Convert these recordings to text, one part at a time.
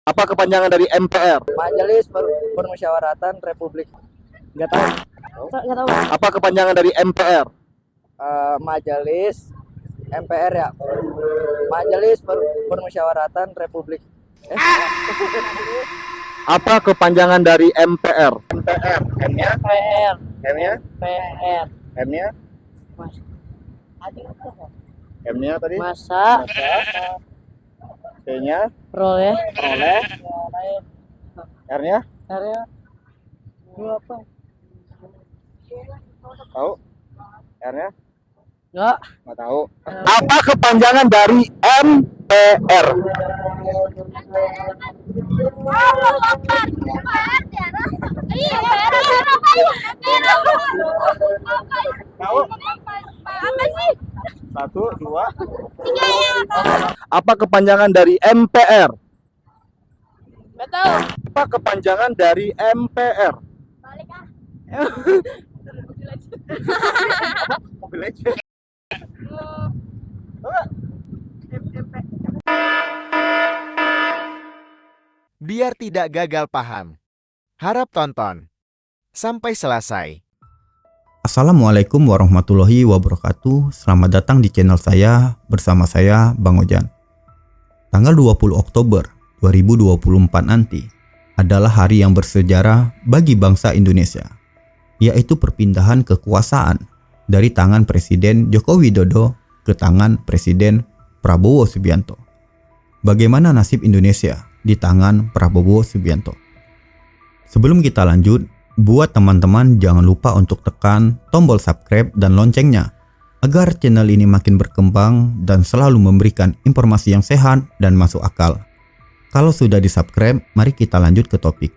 Apa kepanjangan dari MPR? Majelis Permusyawaratan Republik. Nggak tahu. Nggak tahu. Apa kepanjangan dari MPR? Majelis MPR ya. Majelis Permusyawaratan Republik. Apa kepanjangan dari MPR? MPR, M-nya, PR. M-nya, PR. M-nya, Mas. M-nya tadi, Masa T-nya, peroleh oleh, R-nya, area dua apa? tahu, R-nya, Enggak. nggak tahu. Apa kepanjangan dari MPR? Tahu? Satu, dua, Apa kepanjangan dari MPR? Nggak tahu. Apa kepanjangan dari MPR? mobil aja. Biar tidak gagal paham, harap tonton sampai selesai. Assalamualaikum warahmatullahi wabarakatuh. Selamat datang di channel saya bersama saya Bang Ojan. Tanggal 20 Oktober 2024 nanti adalah hari yang bersejarah bagi bangsa Indonesia, yaitu perpindahan kekuasaan dari tangan Presiden Joko Widodo ke tangan Presiden Prabowo Subianto. Bagaimana nasib Indonesia di tangan Prabowo Subianto? Sebelum kita lanjut, buat teman-teman jangan lupa untuk tekan tombol subscribe dan loncengnya agar channel ini makin berkembang dan selalu memberikan informasi yang sehat dan masuk akal. Kalau sudah di-subscribe, mari kita lanjut ke topik.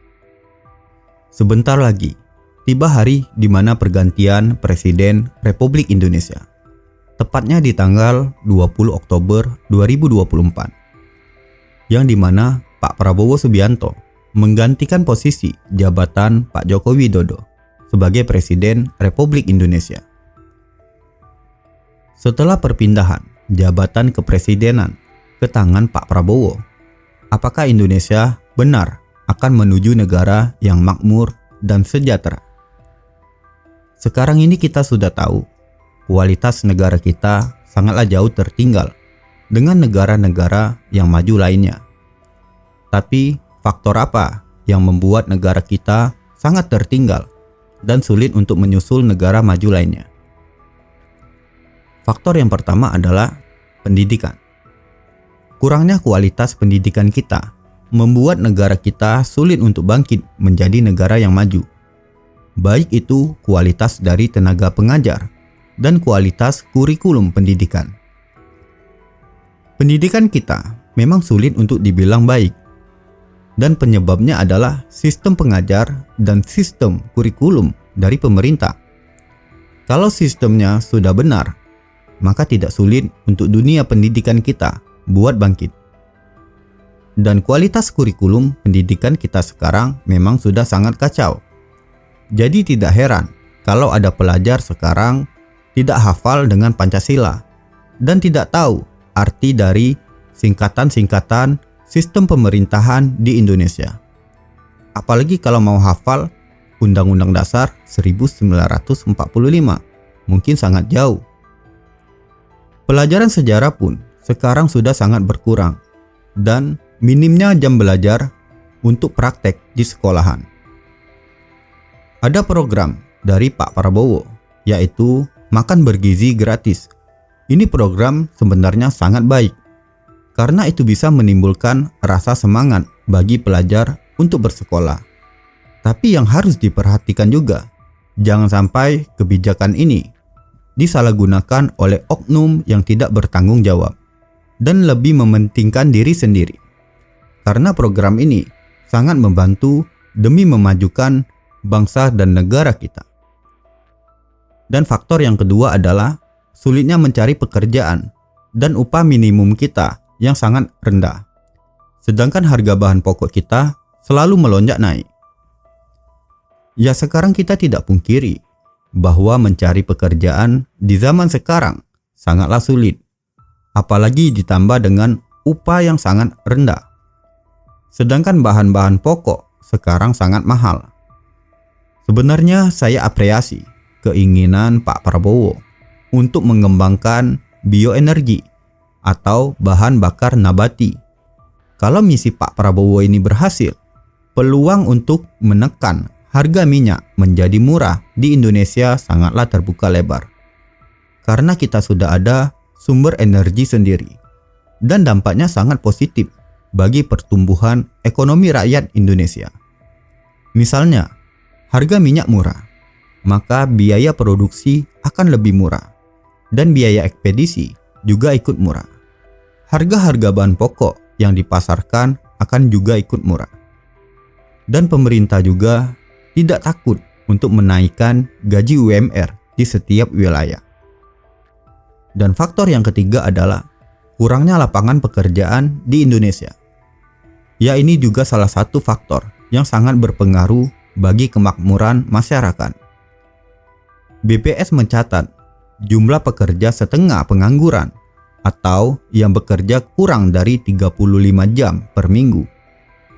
Sebentar lagi, tiba hari di mana pergantian Presiden Republik Indonesia. Tepatnya di tanggal 20 Oktober 2024. Yang dimana Pak Prabowo Subianto menggantikan posisi jabatan Pak Joko Widodo sebagai Presiden Republik Indonesia. Setelah perpindahan jabatan kepresidenan ke tangan Pak Prabowo, apakah Indonesia benar akan menuju negara yang makmur dan sejahtera? Sekarang ini kita sudah tahu, kualitas negara kita sangatlah jauh tertinggal dengan negara-negara yang maju lainnya. Tapi faktor apa yang membuat negara kita sangat tertinggal dan sulit untuk menyusul negara maju lainnya? Faktor yang pertama adalah pendidikan. Kurangnya kualitas pendidikan kita membuat negara kita sulit untuk bangkit menjadi negara yang maju. Baik itu kualitas dari tenaga pengajar dan kualitas kurikulum pendidikan. Pendidikan kita memang sulit untuk dibilang baik, dan penyebabnya adalah sistem pengajar dan sistem kurikulum dari pemerintah. Kalau sistemnya sudah benar, maka tidak sulit untuk dunia pendidikan kita buat bangkit. Dan kualitas kurikulum pendidikan kita sekarang memang sudah sangat kacau. Jadi tidak heran kalau ada pelajar sekarang tidak hafal dengan Pancasila dan tidak tahu arti dari singkatan-singkatan sistem pemerintahan di Indonesia. Apalagi kalau mau hafal Undang-Undang Dasar 1945, mungkin sangat jauh. Pelajaran sejarah pun sekarang sudah sangat berkurang dan minimnya jam belajar untuk praktek di sekolahan. Ada program dari Pak Prabowo, yaitu makan bergizi gratis. Ini program sebenarnya sangat baik, karena itu bisa menimbulkan rasa semangat bagi pelajar untuk bersekolah. Tapi yang harus diperhatikan juga, jangan sampai kebijakan ini disalahgunakan oleh oknum yang tidak bertanggung jawab dan lebih mementingkan diri sendiri. Karena program ini sangat membantu demi memajukan bangsa dan negara kita. Dan faktor yang kedua adalah sulitnya mencari pekerjaan dan upah minimum kita yang sangat rendah. Sedangkan harga bahan pokok kita selalu melonjak naik. Ya, sekarang kita tidak pungkiri bahwa mencari pekerjaan di zaman sekarang sangatlah sulit. Apalagi ditambah dengan upah yang sangat rendah. sedangkan bahan-bahan pokok sekarang sangat mahal. Sebenarnya saya apresiasi keinginan Pak Prabowo untuk mengembangkan bioenergi atau bahan bakar nabati. Kalau misi Pak Prabowo ini berhasil, peluang untuk menekan harga minyak menjadi murah di Indonesia sangatlah terbuka lebar. Karena kita sudah ada sumber energi sendiri dan dampaknya sangat positif bagi pertumbuhan ekonomi rakyat Indonesia. Misalnya, harga minyak murah, maka biaya produksi akan lebih murah dan biaya ekspedisi juga ikut murah. Harga-harga bahan pokok yang dipasarkan akan juga ikut murah. Dan pemerintah juga tidak takut untuk menaikkan gaji UMR di setiap wilayah. Dan faktor yang ketiga adalah kurangnya lapangan pekerjaan di Indonesia. Ya, ini juga salah satu faktor yang sangat berpengaruh bagi kemakmuran masyarakat. BPS mencatat jumlah pekerja setengah pengangguran atau yang bekerja kurang dari 35 jam per minggu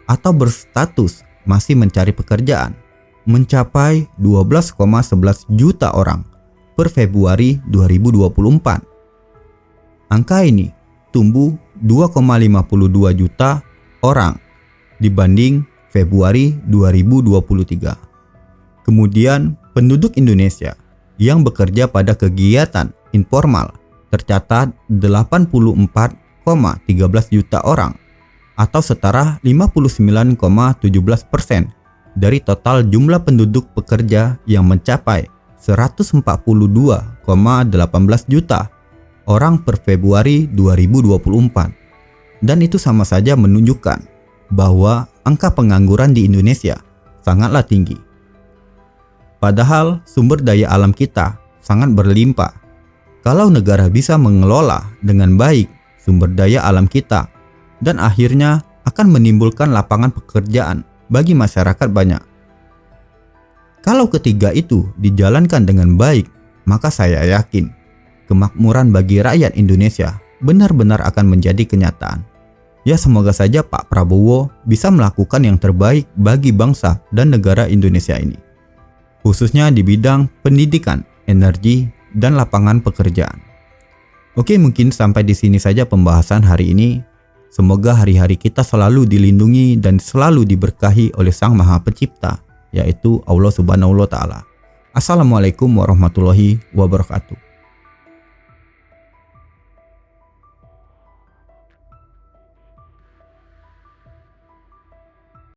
atau berstatus masih mencari pekerjaan mencapai 12,11 juta orang per Februari 2024. Angka ini tumbuh 2,52 juta orang dibanding Februari 2023. Kemudian penduduk Indonesia yang bekerja pada kegiatan informal tercatat 84,13 juta orang atau setara 59,17% dari total jumlah penduduk pekerja yang mencapai 142,18 juta orang per Februari 2024. Dan itu sama saja menunjukkan bahwa angka pengangguran di Indonesia sangatlah tinggi. Padahal sumber daya alam kita sangat berlimpah. Kalau negara bisa mengelola dengan baik sumber daya alam kita, dan akhirnya akan menimbulkan lapangan pekerjaan bagi masyarakat banyak. Kalau ketiga itu dijalankan dengan baik, maka saya yakin kemakmuran bagi rakyat Indonesia benar-benar akan menjadi kenyataan. Ya, semoga saja Pak Prabowo bisa melakukan yang terbaik bagi bangsa dan negara Indonesia ini, khususnya di bidang pendidikan, energi, dan lapangan pekerjaan. Oke, mungkin sampai di sini saja pembahasan hari ini. Semoga hari-hari kita selalu dilindungi dan selalu diberkahi oleh Sang Maha Pencipta, yaitu Allah Subhanahu wa Ta'ala. Assalamualaikum warahmatullahi wabarakatuh.